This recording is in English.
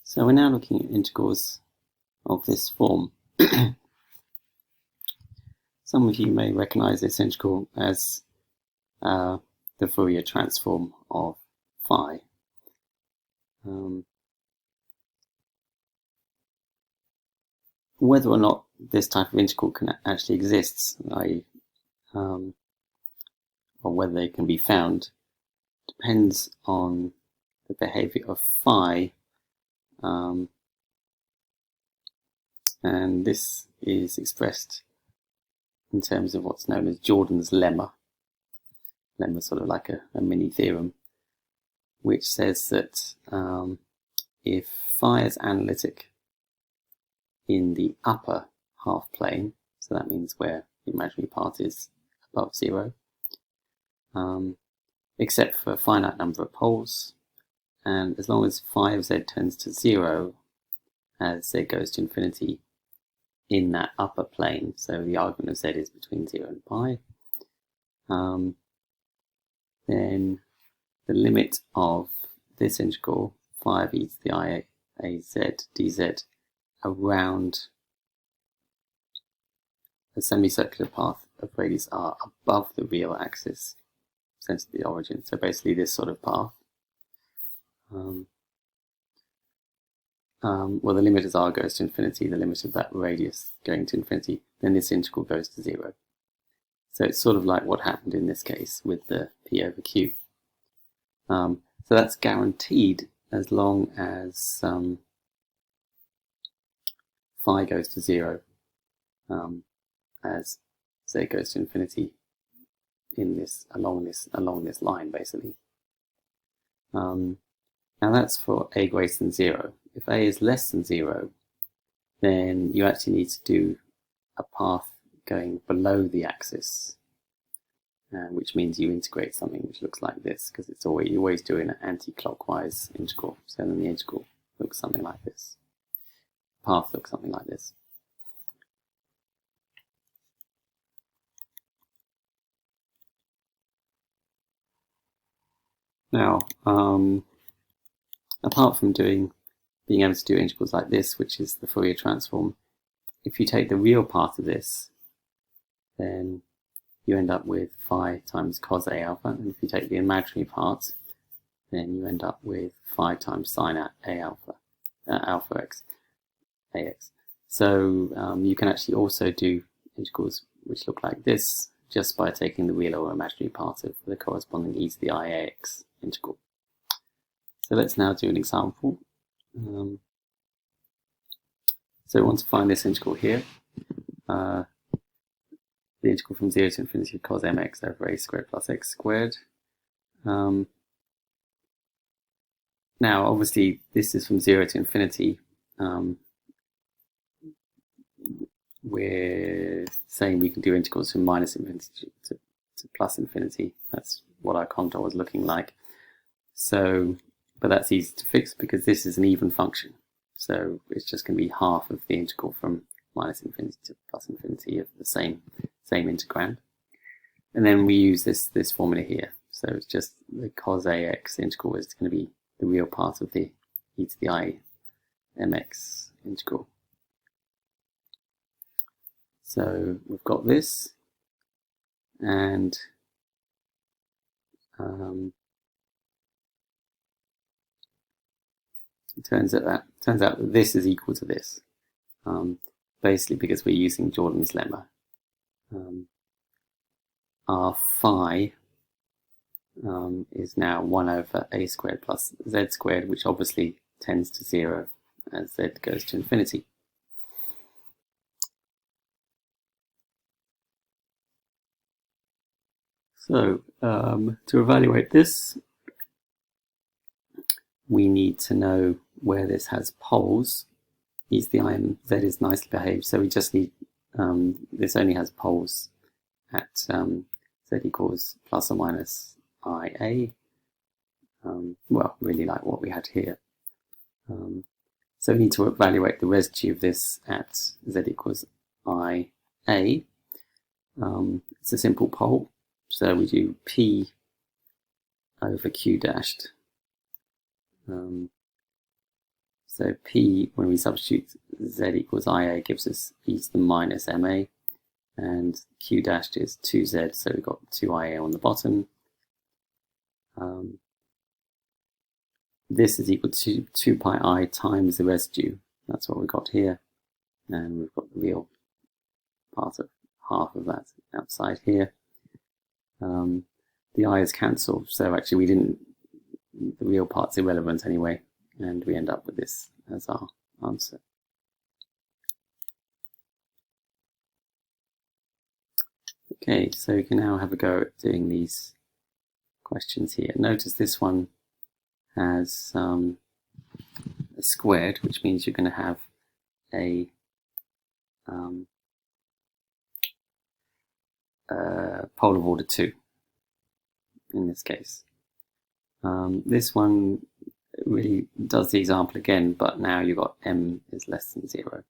So we're now looking at integrals of this form. Some of you may recognize this integral as the Fourier transform of phi. Whether or not this type of integral can actually exist, or whether they can be found, depends on the behavior of phi, and this is expressed in terms of what's known as Jordan's lemma. Lemma is sort of like a mini theorem, which says that if phi is analytic in the upper half plane, so that means where the imaginary part is above 0, except for a finite number of poles, and as long as phi of z tends to 0 as z goes to infinity in that upper plane, so the argument of z is between 0 and pi, then the limit of this integral, phi of e to the I a z dz, around a semicircular path of radius r above the real axis, centre of the origin, so basically this sort of path. Well, the limit as r goes to infinity, the limit of that radius going to infinity, then this integral goes to 0. So it's sort of like what happened in this case with the p over q. So that's guaranteed as long as phi goes to 0 as z goes to infinity in this along this line, basically. Now that's for a greater than 0. If a is less than 0, then you actually need to do a path going below the axis, which means you integrate something which looks like this, because you're always doing an anti-clockwise integral. So then the integral looks something like this. The path looks something like this. Now, apart from being able to do integrals like this, which is the Fourier transform, if you take the real part of this, then you end up with phi times cos A alpha, and if you take the imaginary part, then you end up with phi times sine A alpha, alpha x, ax. So you can actually also do integrals which look like this, just by taking the real or imaginary part of the corresponding e to the I ax integral. So let's now do an example. So we want to find this integral here. The integral from 0 to infinity of cos mx over a squared plus x squared. Now, obviously, this is from 0 to infinity. We're saying we can do integrals from minus infinity to plus infinity. That's what our contour was looking like. So, but that's easy to fix because this is an even function. So it's just going to be half of the integral from minus infinity to plus infinity of the same integrand. And then we use this formula here. So it's just the cos ax integral is going to be the real part of the e to the I mx integral. So we've got this, and it turns out that this is equal to this, basically because we're using Jordan's lemma. Our phi is now 1 over a squared plus z squared, which obviously tends to 0 as z goes to infinity. So to evaluate this, we need to know where this has poles. E to the I and z is nicely behaved, so we just need, this only has poles at z equals plus or minus IA. Well, really like what we had here. So we need to evaluate the residue of this at z equals IA. It's a simple pole, so we do P over Q dashed So P, when we substitute Z equals IA, gives us e to the minus MA, and Q dashed is 2Z, so we've got 2IA on the bottom. This is equal to 2 pi I times the residue. That's what we've got here. And we've got the real part of half of that outside here. The I is cancelled, so actually the real part's irrelevant anyway, and we end up with this as our answer. Okay, so you can now have a go at doing these questions here. Notice this one has a squared, which means you're going to have a pole of order 2 in this case. This one really does the example again, but now you've got m is less than 0.